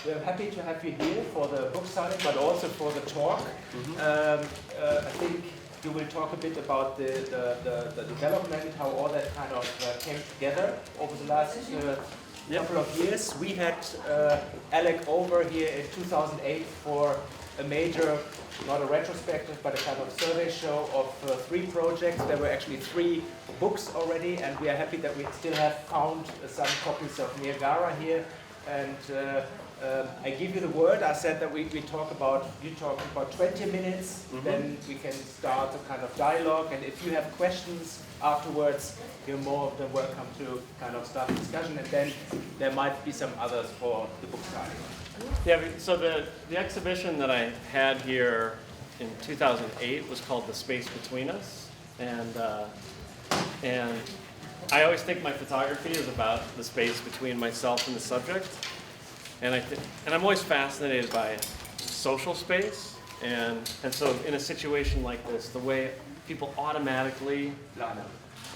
We're happy to have you here for the book signing, but also for the talk. I think you will talk a bit about the development, how all that kind of came together over the last couple of years. We had Alec over here in 2008 for a major, not a retrospective, but a kind of survey show of 3 projects. There were actually 3 books already, and we are happy that we still have found some copies of Niagara here. And I give you the word. I said that you talk about 20 minutes, then we can start a kind of dialogue. And if you have questions afterwards, you're more than welcome to kind of start a discussion. And then there might be some others for the book signing. Yeah, so the exhibition that I had here in 2008 was called The Space Between Us. And I always think my photography is about the space between myself and the subject. And I'm always fascinated by social space. And so in a situation like this, the way people automatically,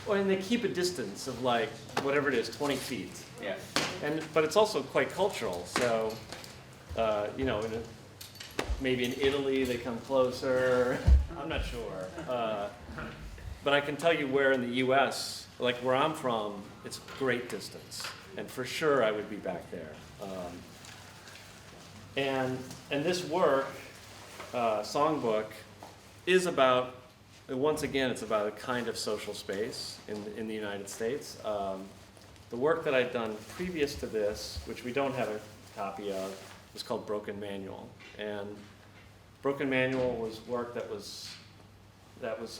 and they keep a distance of like, whatever it is, 20 feet. Yeah. But it's also quite cultural. So, maybe in Italy they come closer. I'm not sure. But I can tell you where in the U.S., like where I'm from, it's great distance. And for sure I would be back there. And this work, Songbook, is about, once again, it's about a kind of social space in the United States. The work that I'd done previous to this, which we don't have a copy of, was called Broken Manual. And Broken Manual was work that was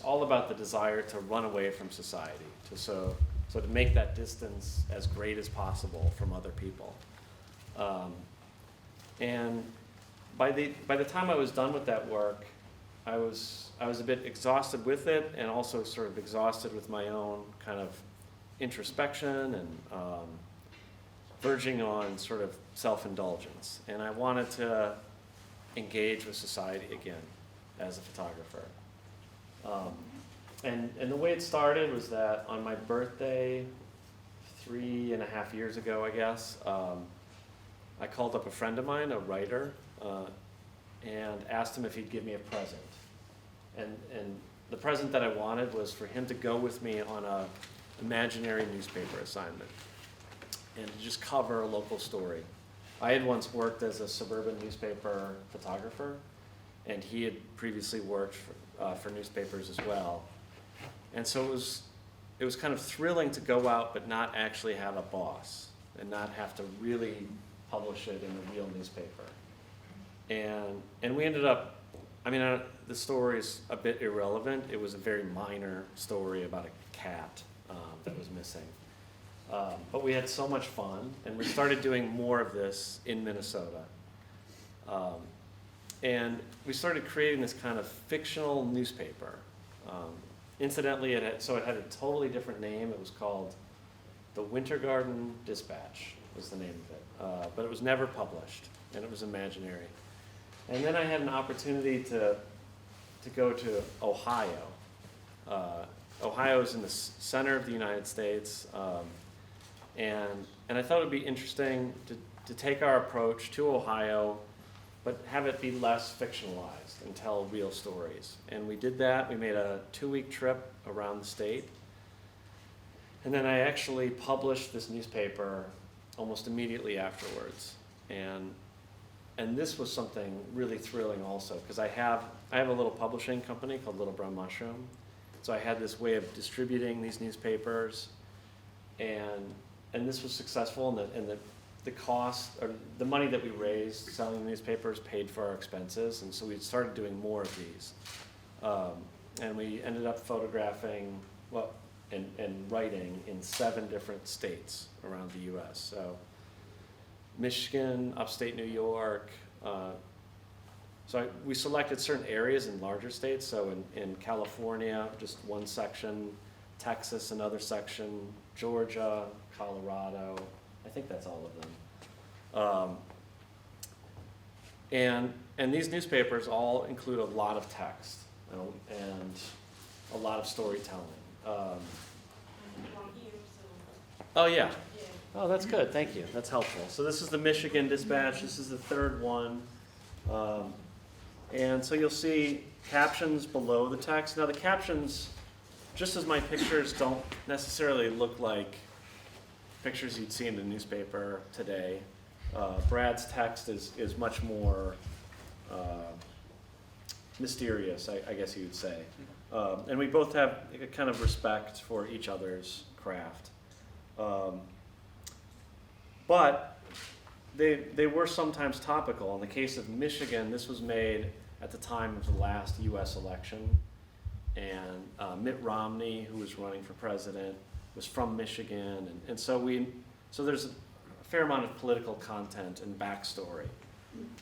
all about the desire to run away from society, so to make that distance as great as possible from other people. And by the time I was done with that work, I was a bit exhausted with it, and also sort of exhausted with my own kind of introspection and verging on sort of self-indulgence. And I wanted to engage with society again as a photographer. And the way it started was that on my birthday, 3.5 years ago, I guess, I called up a friend of mine, a writer, and asked him if he'd give me a present. And the present that I wanted was for him to go with me on an imaginary newspaper assignment and to just cover a local story. I had once worked as a suburban newspaper photographer, and he had previously worked for newspapers as well. And so it was kind of thrilling to go out but not actually have a boss and not have to really publish it in a real newspaper. And we ended up, the story is a bit irrelevant. It was a very minor story about a cat that was missing. But we had so much fun, and we started doing more of this in Minnesota. And we started creating this kind of fictional newspaper. Incidentally, it had a totally different name. It was called the Winterthur Dispatch was the name of it. But it was never published, and it was imaginary. And then I had an opportunity to go to Ohio. Ohio is in the center of the United States, and I thought it would be interesting to take our approach to Ohio, but have it be less fictionalized and tell real stories. And we did that. We made a 2-week trip around the state. And then I actually published this newspaper almost immediately afterwards. And this was something really thrilling also, because I have a little publishing company called Little Brown Mushroom. So I had this way of distributing these newspapers, and this was successful, and the cost, or the money that we raised selling the newspapers paid for our expenses, and so we started doing more of these. And we ended up photographing, and writing in 7 different states around the U.S. So Michigan, upstate New York. We selected certain areas in larger states. So in California, just one section, Texas, another section, Georgia, Colorado. I think that's all of them. And these newspapers all include a lot of text, and a lot of storytelling. Oh yeah. Oh, that's good. Thank you. That's helpful. So this is the Michigan Dispatch. This is the third one. And so you'll see captions below the text. Now the captions, just as my pictures don't necessarily look like pictures you'd see in the newspaper today, Brad's text is much more mysterious, I guess you would say. And we both have a kind of respect for each other's craft. But they were sometimes topical. In the case of Michigan, this was made at the time of the last US election. And Mitt Romney, who was running for president, was from Michigan. And so there's a fair amount of political content and backstory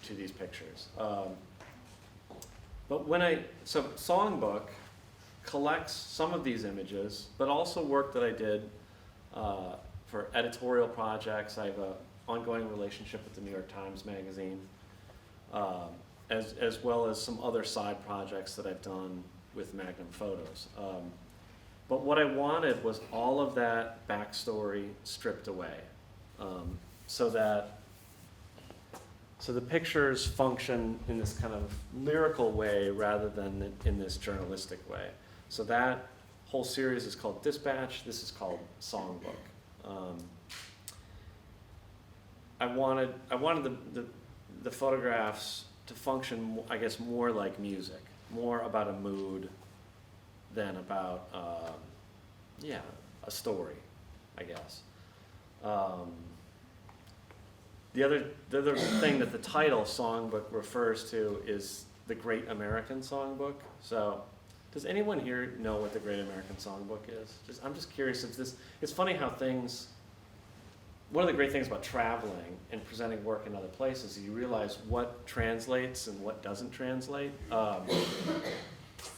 to these pictures. But so Songbook collects some of these images, but also work that I did for editorial projects. I have an ongoing relationship with the New York Times Magazine, as well as some other side projects that I've done with Magnum Photos. But what I wanted was all of that backstory stripped away, so the pictures function in this kind of lyrical way rather than in this journalistic way. So that whole series is called Dispatch. This is called Songbook. I wanted the photographs to function, I guess, more like music, more about a mood than about a story, I guess. The other thing that the title Songbook refers to is the Great American Songbook. So, does anyone here know what the Great American Songbook is? I'm just curious if it's funny how one of the great things about traveling and presenting work in other places is you realize what translates and what doesn't translate.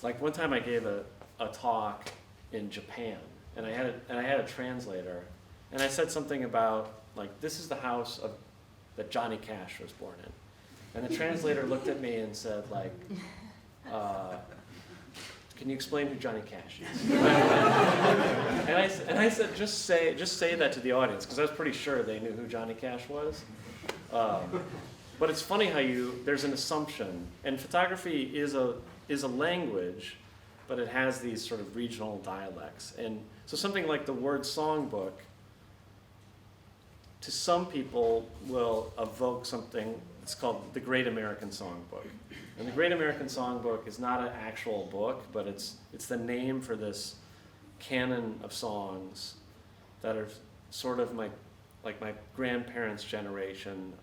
Like one time I gave a talk in Japan, and I had a translator, and I said something about, like, this is the house that Johnny Cash was born in. And the translator looked at me and said, like, can you explain who Johnny Cash is? and I said, just say that to the audience, because I was pretty sure they knew who Johnny Cash was. But it's funny how there's an assumption, and photography is a language, but it has these sort of regional dialects. And so something like the word songbook, to some people will evoke something that's called the Great American Songbook. And the Great American Songbook is not an actual book, but it's the name for this canon of songs that are sort of my grandparents' generation,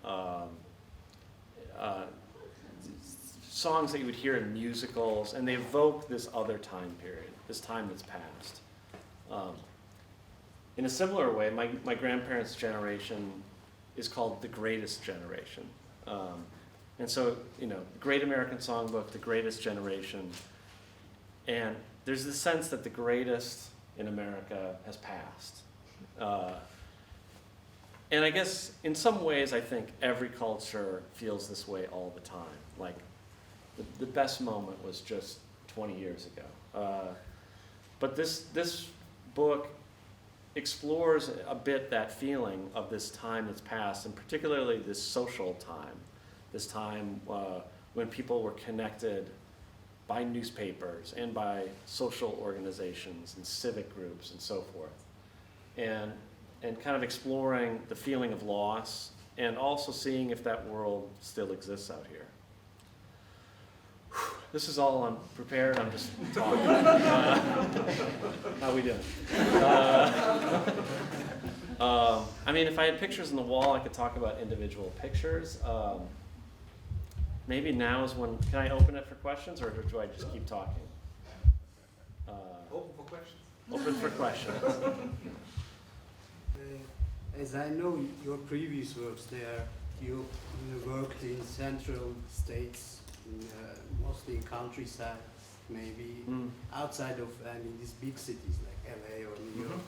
songs that you would hear in musicals, and they evoke this other time period, this time that's passed. In a similar way, my grandparents' generation is called the Greatest Generation. And so, Great American Songbook, the Greatest Generation. And there's this sense that the greatest in America has passed. And I guess in some ways, I think every culture feels this way all the time. Like, the best moment was just 20 years ago. But this book explores a bit that feeling of this time that's passed, and particularly this social time, this time when people were connected by newspapers and by social organizations and civic groups and so forth, and kind of exploring the feeling of loss and also seeing if that world still exists out here. This is all unprepared. I'm just talking. How we doing? I mean, if I had pictures on the wall, I could talk about individual pictures. Maybe now is when. Can I open it for questions, or do I just keep talking? Open for questions. Open for questions. As I know your previous works, you worked in central states. Mostly in countryside, maybe outside of these big cities like LA or New York.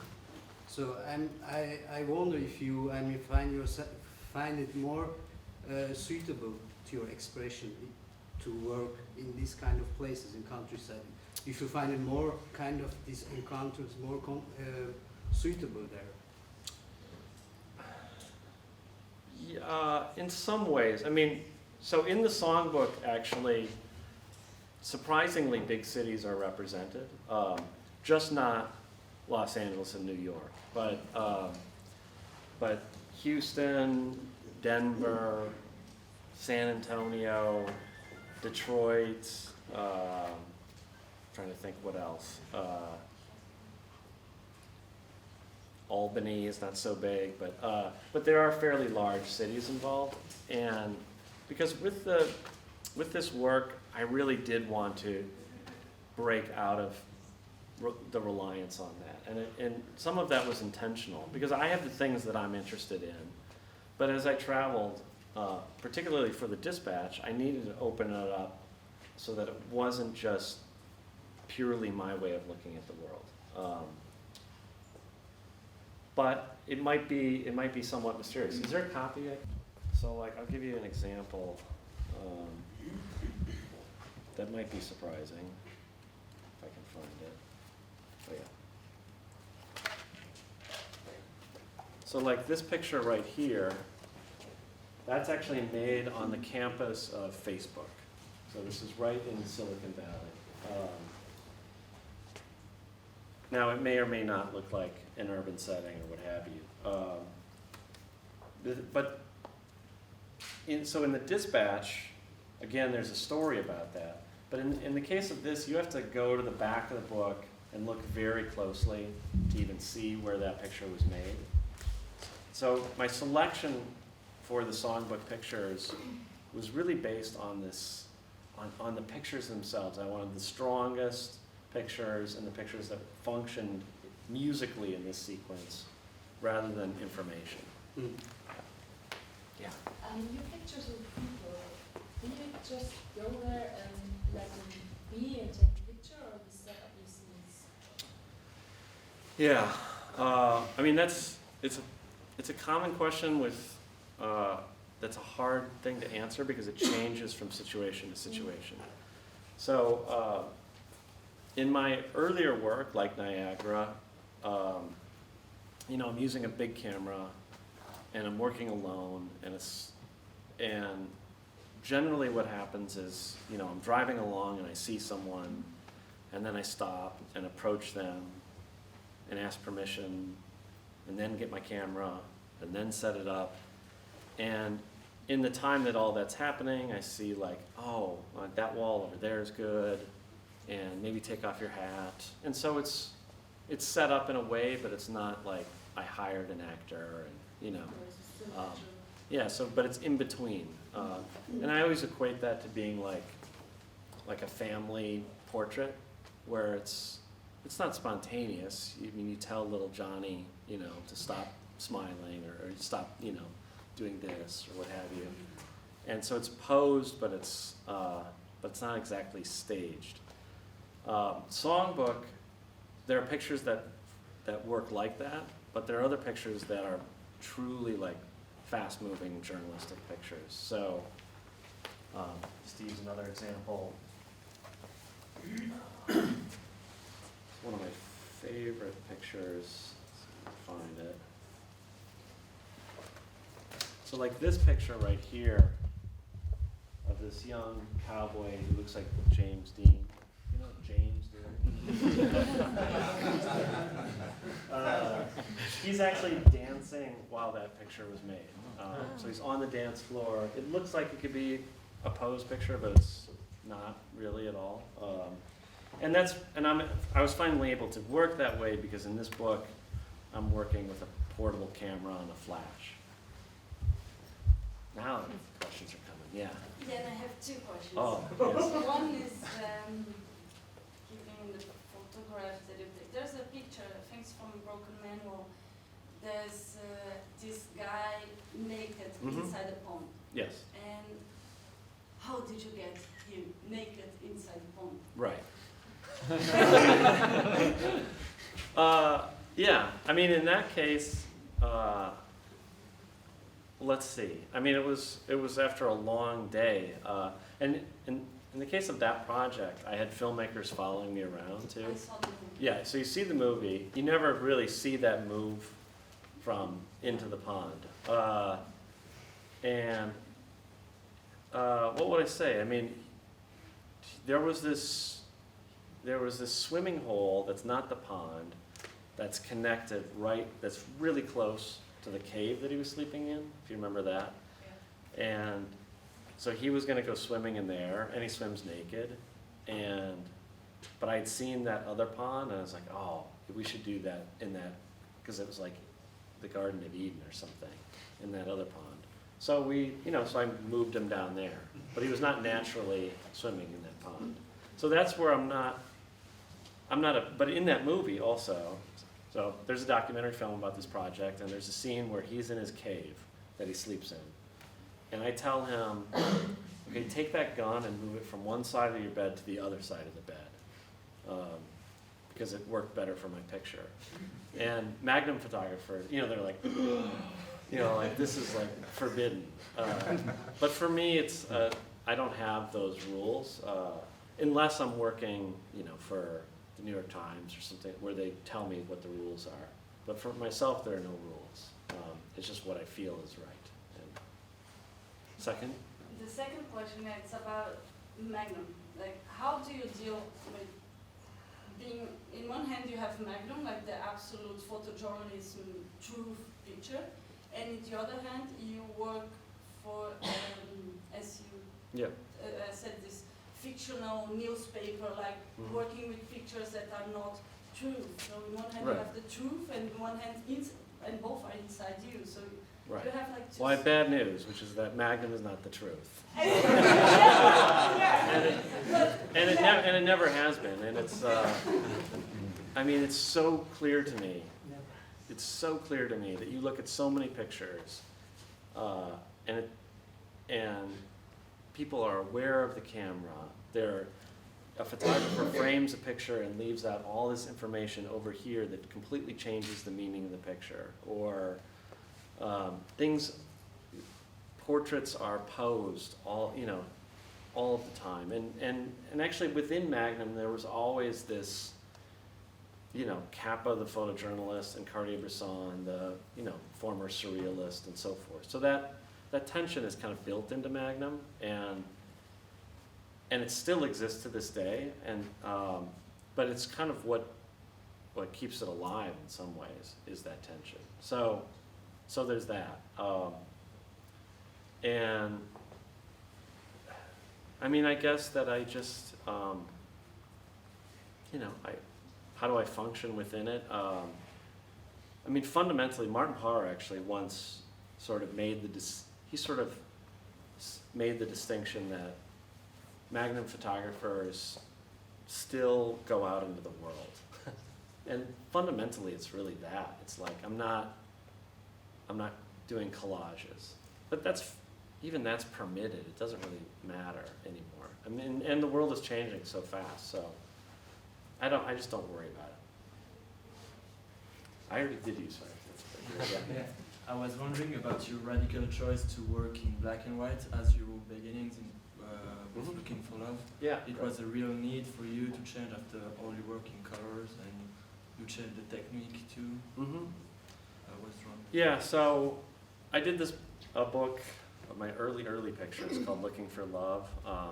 So I wonder if you find it more suitable to your expression to work in these kind of places in countryside. If you find it more kind of these encounters more suitable there. In some ways. I mean, so in the songbook, actually, surprisingly big cities are represented, just not Los Angeles and New York, but Houston, Denver, San Antonio, Detroit, trying to think what else. Albany is not so big, but there are fairly large cities involved, and because with this work, I really did want to break out of the reliance on that, and some of that was intentional because I have the things that I'm interested in, but as I traveled, particularly for the dispatch, I needed to open it up so that it wasn't just purely my way of looking at the world. But it might be somewhat mysterious. Is there a copy? So like, I'll give you an example that might be surprising, if I can find it. Oh, yeah. So like this picture right here, that's actually made on the campus of Facebook. So this is right in Silicon Valley. Now it may or may not look like an urban setting or what have you. So in the dispatch, again, there's a story about that. But in the case of this, you have to go to the back of the book and look very closely to even see where that picture was made. So my selection for the songbook pictures was really based on this, on the pictures themselves. I wanted the strongest pictures and the pictures that functioned musically in this sequence rather than information. Mm. Your pictures of people, do you just go there and let them be and take a picture, or do you set up your scenes? Yeah, I mean it's a common question with that's a hard thing to answer because it changes from situation to situation. So in my earlier work, like Niagara, I'm using a big camera and I'm working alone, and generally what happens is, I'm driving along and I see someone, and then I stop and approach them and ask permission, and then get my camera, and then set it up. And in the time that all that's happening, I see like, oh, that wall over there is good, and maybe take off your hat. And so it's set up in a way, but it's not like I hired an actor, and but it's in between. And I always equate that to being like a family portrait, where it's not spontaneous. You tell little Johnny, to stop smiling or stop, doing this or what have you. And so it's posed, but it's not exactly staged. Songbook, there are pictures that work like that, but there are other pictures that are truly like fast-moving journalistic pictures. So Steve's another example. One of my favorite pictures. Let's find it. So like this picture right here of this young cowboy who looks like James Dean. You know James Dean? He's actually dancing while that picture was made. So he's on the dance floor. It looks like it could be a pose picture, but it's not really at all. I was finally able to work that way because in this book, I'm working with a portable camera and a flash. Now the questions are coming. Yeah. Then I have two questions. Oh, yes. One is giving the photograph that you take. There's a picture, I think it's from Broken Manual. There's this guy naked inside a pond. Yes. And how did you get him naked inside the pond? Right. Yeah. I mean, in that case, let's see. I mean, it was after a long day, and in the case of that project, I had filmmakers following me around too. I saw the movie. Yeah. So you see the movie, you never really see that move from into the pond. And what would I say? I mean, there was this swimming hole that's not the pond, that's connected that's really close to the cave that he was sleeping in, if you remember that. Yeah. And so he was gonna go swimming in there, and he swims naked. But I'd seen that other pond, and I was like, oh, we should do that in that, because it was like the Garden of Eden or something, in that other pond. So so I moved him down there, but he was not naturally swimming in that pond. So that's where but in that movie also, so there's a documentary film about this project, and there's a scene where he's in his cave that he sleeps in. And I tell him, okay, take that gun and move it from one side of your bed to the other side of the bed, because it worked better for my picture. And Magnum photographers, they're like, like this is like forbidden. But for me, it's I don't have those rules unless I'm working, for the New York Times or something where they tell me what the rules are. But for myself, there are no rules. It's just what I feel is right. And second? The second question is about Magnum. Like, how do you deal with being, in one hand you have Magnum, like the absolute photojournalism truth picture, and on the other hand you work for, as you said, this fictional newspaper, like working with pictures that are not truth. So in one hand you have the truth, and in one hand, and both are inside you. So right. you have like Well, I have bad news, which is that Magnum is not the truth. And it never has been. And it's, it's so clear to me. It's so clear to me that you look at so many pictures, and people are aware of the camera. A photographer frames a picture and leaves out all this information over here that completely changes the meaning of the picture. Or portraits are posed all of the time. And actually within Magnum there was always this, Kappa, the photojournalist, and Cartier-Bresson, the former surrealist, and so forth. So that tension is kind of built into Magnum, and it still exists to this day. And but it's kind of what keeps it alive in some ways is that tension. So there's that. And I guess that I just how do I function within it? Fundamentally, Martin Parr actually once sort of made the distinction that Magnum photographers still go out into the world. And fundamentally, it's really that. It's like I'm not doing collages, but that's permitted. It doesn't really matter anymore. And the world is changing so fast, so I just don't worry about it. I already did use it. Yeah. I was wondering about your radical choice to work in black and white as your beginnings in Looking for Love. Yeah. It was a real need for you to change after all your work in colors, and you changed the technique too. Mm-hmm. I was wrong. Yeah, so I did a book of my early pictures called Looking for Love a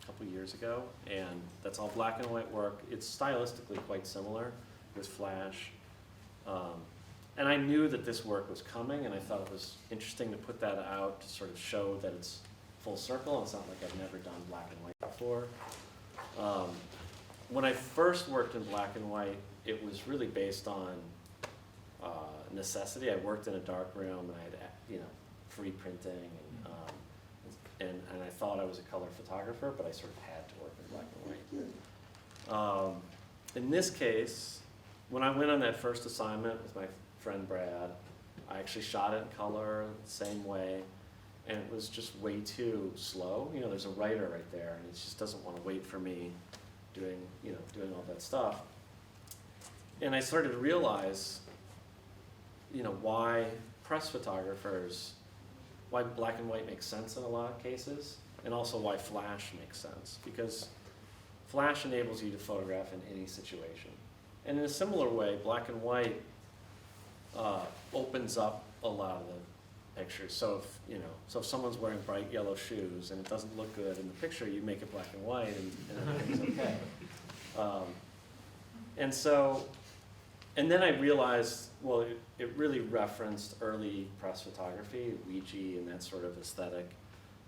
couple years ago, and that's all black and white work. It's stylistically quite similar with flash. And I knew that this work was coming, and I thought it was interesting to put that out to sort of show that it's full circle. It's not like I've never done black and white before. When I first worked in black and white, it was really based on necessity. I worked in a dark room, and I had free printing, and I thought I was a color photographer, but I sort of had to work in black and white. In this case, when I went on that first assignment with my friend Brad, I actually shot it in color the same way, and it was just way too slow. There's a writer right there, and he just doesn't want to wait for me doing all that stuff. And I started to realize, why press photographers, why black and white makes sense in a lot of cases, and also why flash makes sense, because flash enables you to photograph in any situation. And in a similar way, black and white opens up a lot of pictures. So if someone's wearing bright yellow shoes and it doesn't look good in the picture, you make it black and white and everything's okay. And then I realized, well, it really referenced early press photography, Ouija and that sort of aesthetic,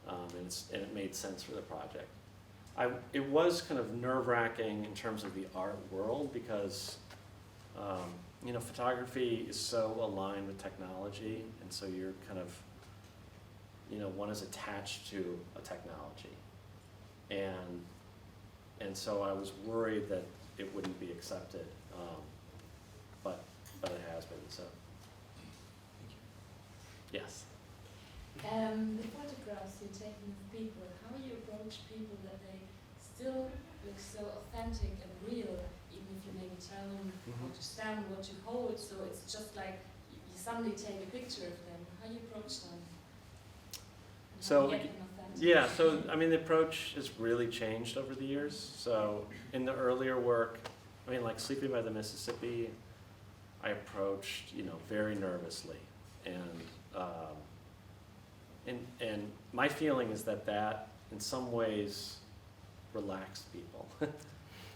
and it made sense for the project. It was kind of nerve-wracking in terms of the art world because photography is so aligned with technology, and so you're kind of, one is attached to a technology. And so I was worried that it wouldn't be accepted, but it has been, so. Yes? The photographs you're taking of people, how you approach people that they still look so authentic and real, even if you maybe tell them how to stand, what you hold, so it's just like you suddenly take a picture of them. How you approach them? And how you get them authentic? Yeah, so I mean the approach has really changed over the years. So in the earlier work, I mean like Sleeping by the Mississippi, I approached, very nervously. And my feeling is that in some ways relaxed people.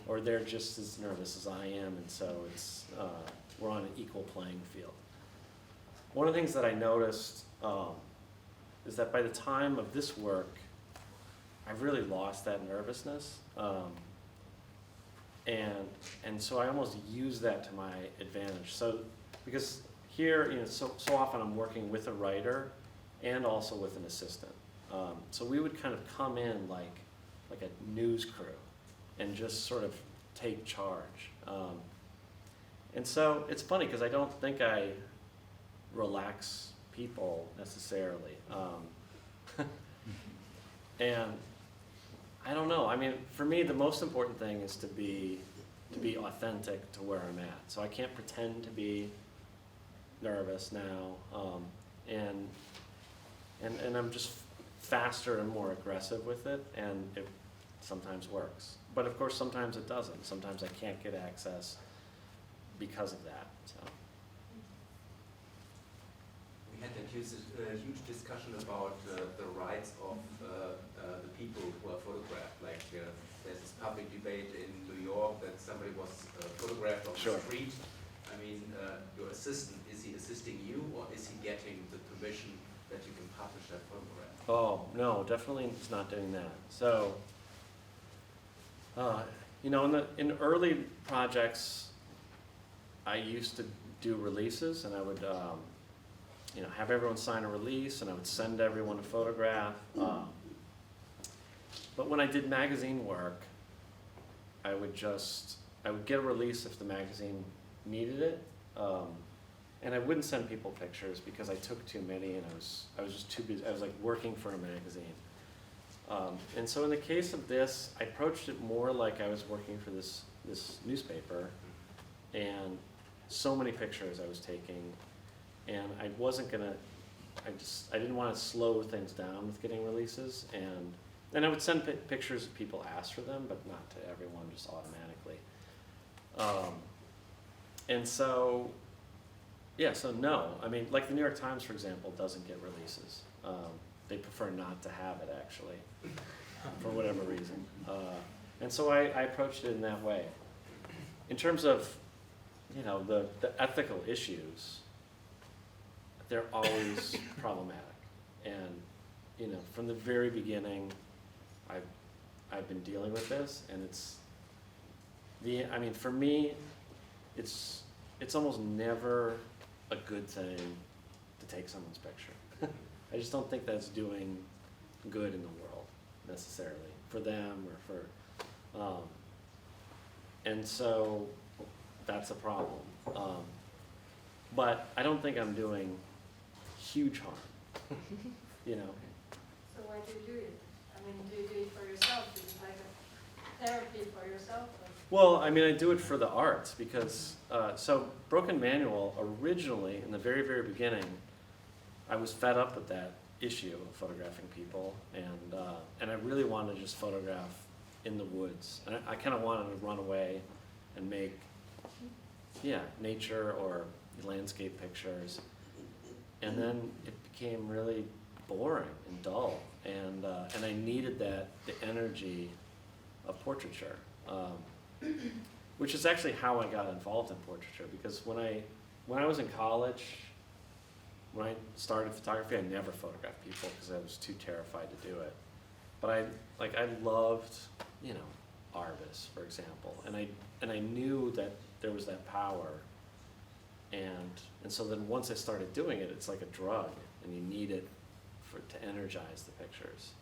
Or they're just as nervous as I am, and so we're on an equal playing field. One of the things that I noticed is that by the time of this work, I've really lost that nervousness, and so I almost use that to my advantage. So because here, so often I'm working with a writer and also with an assistant. So we would kind of come in like a news crew and just sort of take charge. And so it's funny because I don't think I relax people necessarily. And I don't know, I mean, for me the most important thing is to be authentic to where I'm at. So I can't pretend to be nervous now. And I'm just faster and more aggressive with it, and it sometimes works. But of course, sometimes it doesn't. Sometimes I can't get access because of that. So. We had a huge discussion about the rights of the people who are photographed. Like there's this public debate in New York that somebody was photographed on the street. I mean, your assistant, is he assisting you, or is he getting the permission that you can publish that photograph? Oh, no, definitely he's not doing that. So, in early projects, I used to do releases, and I would, have everyone sign a release, and I would send everyone a photograph. But when I did magazine work, I would get a release if the magazine needed it. And I wouldn't send people pictures because I took too many, and I was just too busy. I was like working for a magazine. And so in the case of this, I approached it more like I was working for this newspaper, and so many pictures I was taking, and I didn't want to slow things down with getting releases, and I would send pictures if people asked for them, but not to everyone, just automatically. And so, so no, I mean, like the New York Times, for example, doesn't get releases. They prefer not to have it, actually, for whatever reason. And so I approached it in that way. In terms of, the ethical issues, they're always problematic. And, from the very beginning, I've been dealing with this, and for me, it's almost never a good thing to take someone's picture. I just don't think that's doing good in the world necessarily for them or for, and so that's a problem. But I don't think I'm doing huge harm, So why do you do it? I mean, do you do it for yourself? Is it like a therapy for yourself? Or? Well, I mean, I do it for the arts because, so Broken Manual, originally, in the very, very beginning, I was fed up with that issue of photographing people, and I really wanted to just photograph in the woods. And I kind of wanted to run away and make, nature or landscape pictures. and then it became really boring and dull, and I needed the energy of portraiture, which is actually how I got involved in portraiture, because when I was in college, when I started photography, I never photographed people because I was too terrified to do it. But I loved, Arvis, for example, and I knew that there was that power, and so then once I started doing it, it's like a drug, and you need it to energize the pictures.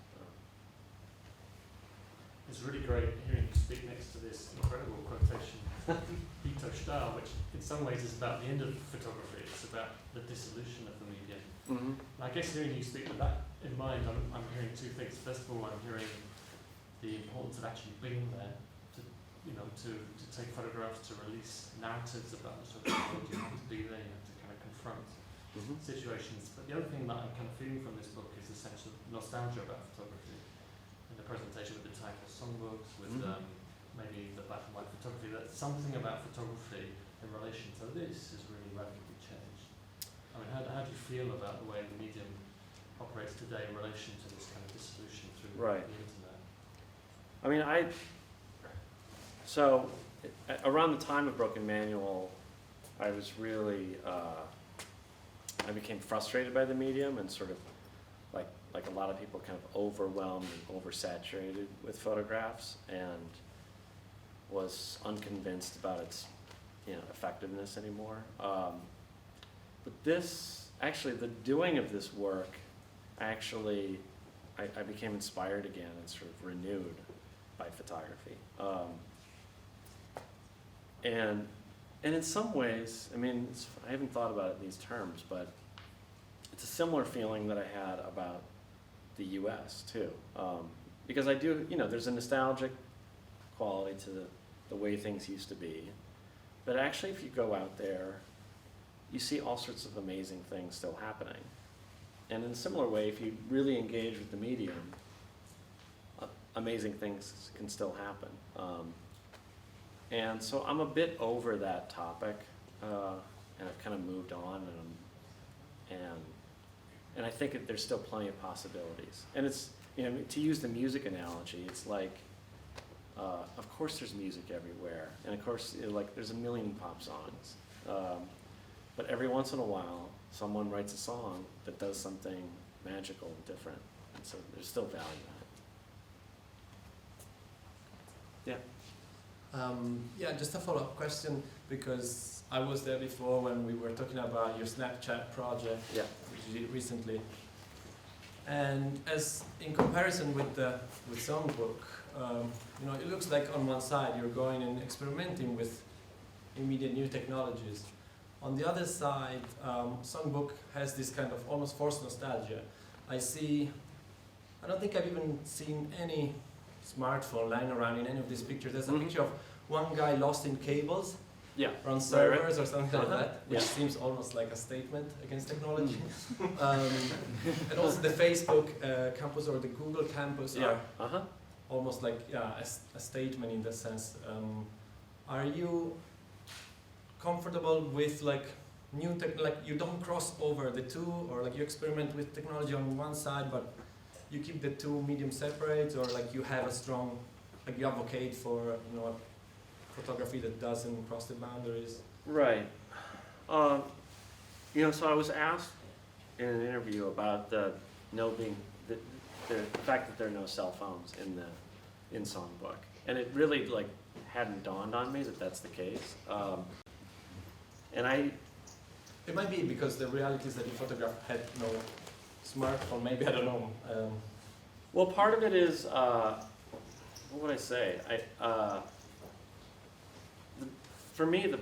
It's really great hearing you speak next to this incredible quotation, Ito Stahl, which in some ways is about the end of photography. It's about the dissolution of the medium. Mm-hmm. I guess hearing you speak with that in mind, I'm hearing two things. First of all, I'm hearing the importance of actually being there, to take photographs, to release narratives about the sort of world. You have to be there, you have to kind of confront situations. But the other thing that I'm kind of feeling from this book is a sense of nostalgia about photography. In the presentation with the title Songbooks, with maybe the black and white photography, that something about photography in relation to this has really radically changed. I mean, how do you feel about the way the medium operates today in relation to this kind of dissolution through the internet? I mean, so around the time of Broken Manual, I was really, I became frustrated by the medium, and sort of like a lot of people, kind of overwhelmed and oversaturated with photographs, and was unconvinced about its effectiveness anymore. But this, actually, the doing of this work, I became inspired again and sort of renewed by photography. And in some ways, I mean, I haven't thought about it in these terms, but it's a similar feeling that I had about the US too. Because I do, there's a nostalgic quality to the way things used to be. But actually, if you go out there, you see all sorts of amazing things still happening. And in a similar way, if you really engage with the medium, amazing things can still happen. And so I'm a bit over that topic, and I've kind of moved on, and I think there's still plenty of possibilities. And it's, to use the music analogy, it's like, of course there's music everywhere, and of course, there's a million pop songs. But every once in a while, someone writes a song that does something magical and different, and so there's still value in it. Yeah. Just a follow-up question, because I was there before when we were talking about your Snapchat project, which you did recently. And as in comparison with Songbook, it looks like on one side you're going and experimenting with immediate new technologies. On the other side, Songbook has this kind of almost forced nostalgia. I don't think I've even seen any smartphone lying around in any of these pictures. There's a picture of one guy lost in cables around servers or something like that, which seems almost like a statement against technology. And also the Facebook campus or the Google campus are almost like a statement in that sense. Are you comfortable with new tech, you don't cross over the two, or you experiment with technology on one side, but you keep the two medium separate, or you have a strong, you advocate for photography that doesn't cross the boundaries? Right. So I was asked in an interview about the fact that there are no cell phones in Songbook, and it really hadn't dawned on me that that's the case. It might be because the reality is that your photograph had no smartphone, maybe, I don't know. Well, part of it is, what would I say? For me,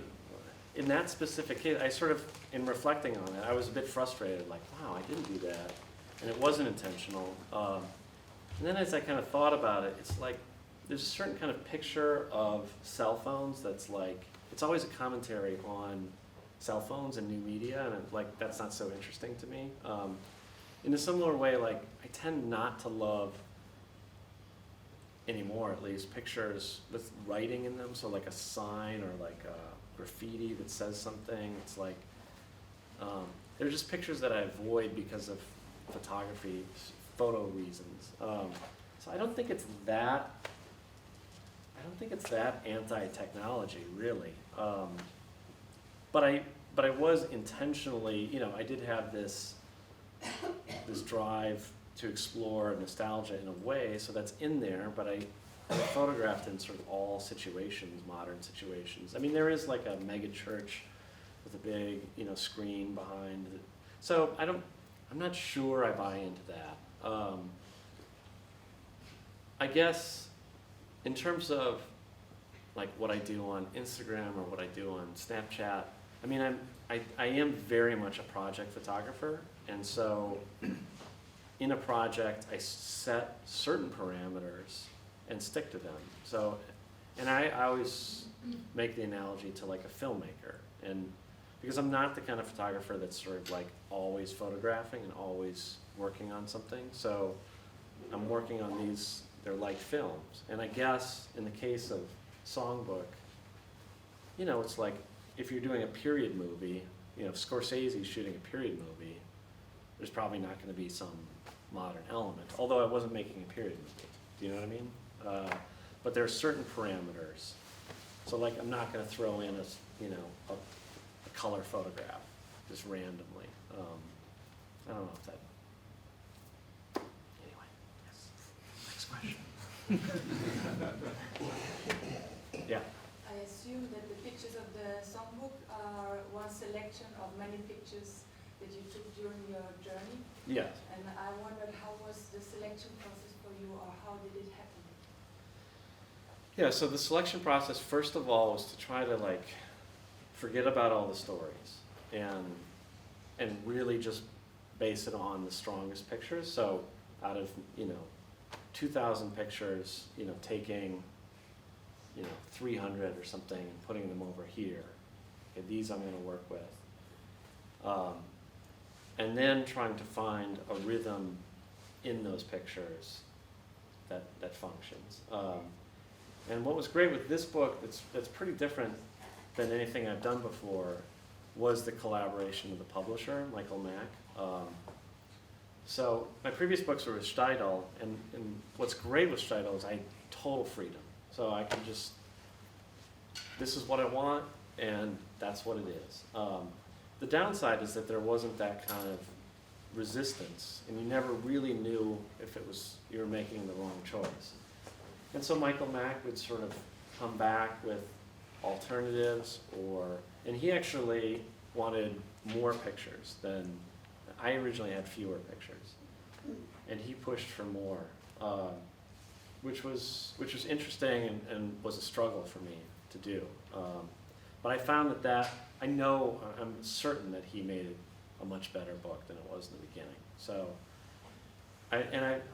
in that specific case, I sort of, in reflecting on it, I was a bit frustrated, wow, I didn't do that, and it wasn't intentional. And then as I kind of thought about it, it's there's a certain kind of picture of cell phones that's it's always a commentary on cell phones and new media, and that's not so interesting to me. In a similar way, I tend not to love, anymore at least, pictures with writing in them, so a sign or a graffiti that says something. It's they're just pictures that I avoid because of photography, photo reasons. So I don't think it's that anti-technology, really. But I was intentionally, you know, I did have this drive to explore nostalgia in a way, so that's in there, but I photographed in sort of all situations, modern situations. I mean, there is like a mega church with a big, you know, screen behind it. So I'm not sure I buy into that. I guess in terms of like what I do on Instagram or what I do on Snapchat, I mean, I am very much a project photographer, and so in a project I set certain parameters and stick to them. So, and I always make the analogy to like a filmmaker, and because I'm not the kind of photographer that's sort of like always photographing and always working on something. So I'm working on these, they're like films. And I guess in the case of Songbook, you know, it's like if you're doing a period movie, you know, if Scorsese's shooting a period movie, there's probably not going to be some modern element, although I wasn't making a period movie. Do you know what I mean? But there are certain parameters. So like I'm not going to throw in a, you know, a color photograph just randomly. I don't know if that. Anyway, yes. Next question. Yeah. I assume that the pictures of the songbook are one selection of many pictures that you took during your journey. Yes. And I wondered, how was the selection process for you, or how did it happen? Yeah, so the selection process, first of all, was to try to like forget about all the stories and really just base it on the strongest pictures. So out of, you know, 2,000 pictures, you know, taking, you know, 300 or something and putting them over here. Okay, these I'm going to work with. And then trying to find a rhythm in those pictures that functions. And what was great with this book that's pretty different than anything I've done before was the collaboration with the publisher, Michael Mack. So my previous books were with Steidl, and what's great with Steidl is I had total freedom. So I can just, this is what I want, and that's what it is. The downside is that there wasn't that kind of resistance, and you never really knew if it was, you were making the wrong choice. And so Michael Mack would sort of come back with alternatives, and he actually wanted more pictures than, I originally had fewer pictures. And he pushed for more, which was interesting and was a struggle for me to do. But I found that I'm certain that he made it a much better book than it was in the beginning. So,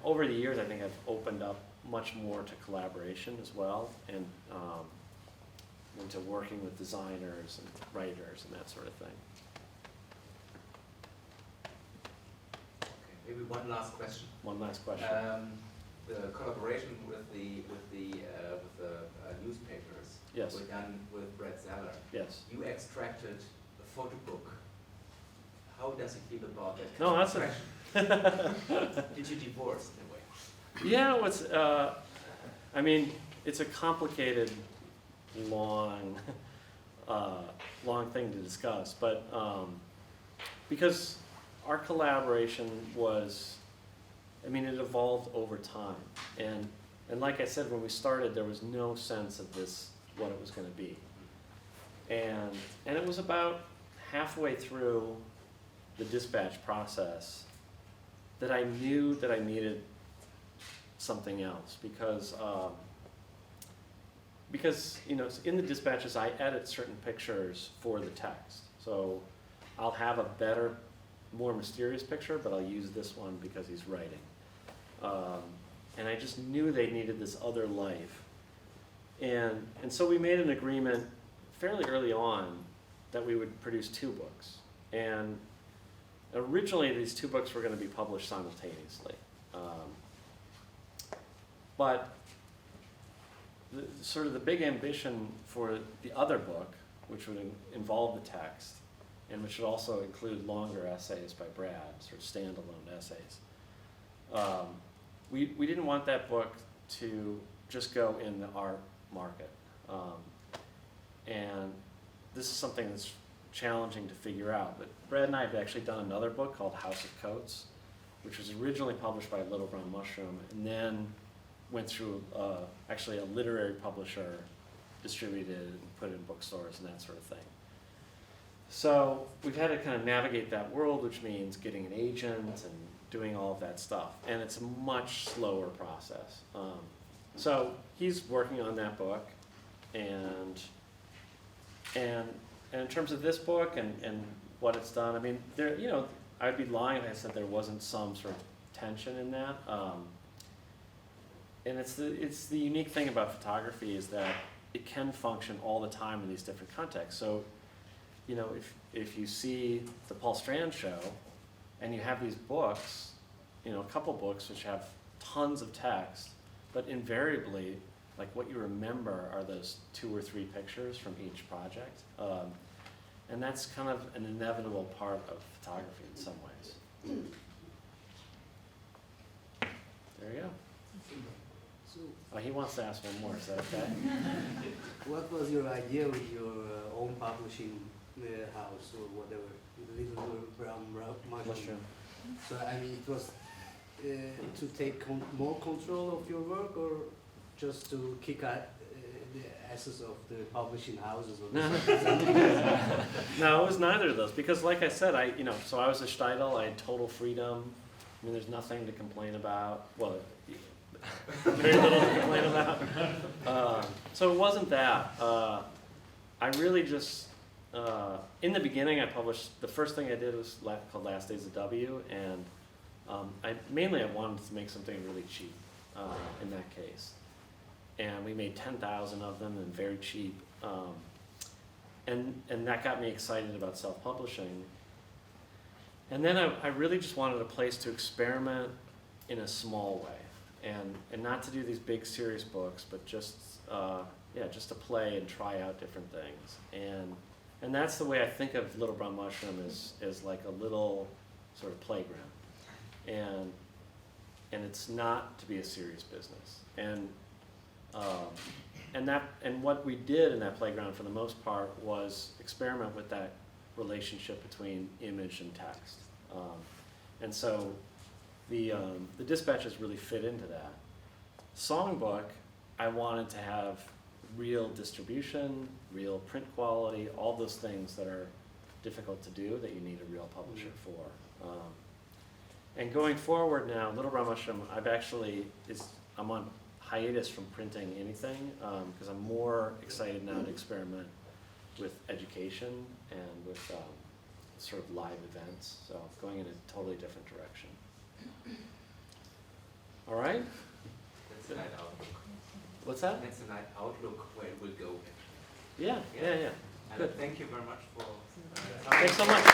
over the years, I think I've opened up much more to collaboration as well, and into working with designers and writers and that sort of thing. Okay, maybe one last question. One last question. The collaboration with the newspapers Yes. were done with Brett Zeller. Yes. You extracted a photo book. How does he feel about that? No, that's Did you divorce in a way? Yeah, I mean, it's a complicated, long thing to discuss, but because our collaboration was, I mean, it evolved over time, and like I said, when we started, there was no sense of this, what it was going to be, and it was about halfway through the dispatch process that I knew that I needed something else, because you know, in the dispatches I edit certain pictures for the text, so I'll have a better, more mysterious picture, but I'll use this one because he's writing, and I just knew they needed this other life, and so we made an agreement fairly early on that we would produce 2 books, and originally these 2 books were going to be published simultaneously. But sort of the big ambition for the other book, which would involve the text, and which would also include longer essays by Brad, sort of standalone essays. We didn't want that book to just go in the art market. And this is something that's challenging to figure out. But Brad and I have actually done another book called House of Coats, which was originally published by Little Brown Mushroom, and then went through actually a literary publisher, distributed and put it in bookstores and that sort of thing. So we've had to kind of navigate that world, which means getting an agent and doing all of that stuff. And it's a much slower process. So he's working on that book, and in terms of this book and what it's done, I mean, there, you know, I'd be lying if I said there wasn't some sort of tension in that. And it's the unique thing about photography is that it can function all the time in these different contexts. So, you know, if you see the Paul Strand show and you have these books, you know, a couple books which have tons of text, but invariably, like what you remember are those 2 or 3 pictures from each project. And that's kind of an inevitable part of photography in some ways. There you go. So, Oh, he wants to ask one more, is that okay? what was your idea with your own publishing house or whatever, Little Brown Mushroom? Mushroom. So, I mean, it was to take more control of your work, or just to kick out the asses of the publishing houses? Or No, it was neither of those, because like I said, so I was a Steidl, I had total freedom. I mean, there's nothing to complain about. Well, very little to complain about. So it wasn't that. I really just, in the beginning I published, the first thing I did was called Last Days of W, and I wanted to make something really cheap in that case. And we made 10,000 of them and very cheap. And that got me excited about self-publishing. And then I really just wanted a place to experiment in a small way, and not to do these big serious books, but just to play and try out different things. And that's the way I think of Little Brown Mushroom, as like a little sort of playground. And it's not to be a serious business. And what we did in that playground for the most part was experiment with that relationship between image and text. And so the dispatches really fit into that. Songbook, I wanted to have real distribution, real print quality, all those things that are difficult to do that you need a real publisher for. And going forward now, Little Brown Mushroom, I'm on hiatus from printing anything, because I'm more excited now to experiment with education and with sort of live events, so going in a totally different direction. All right? That's a nice outlook. What's that? That's a nice outlook where it will go. Yeah. And Good. thank you very much for. Thanks so much.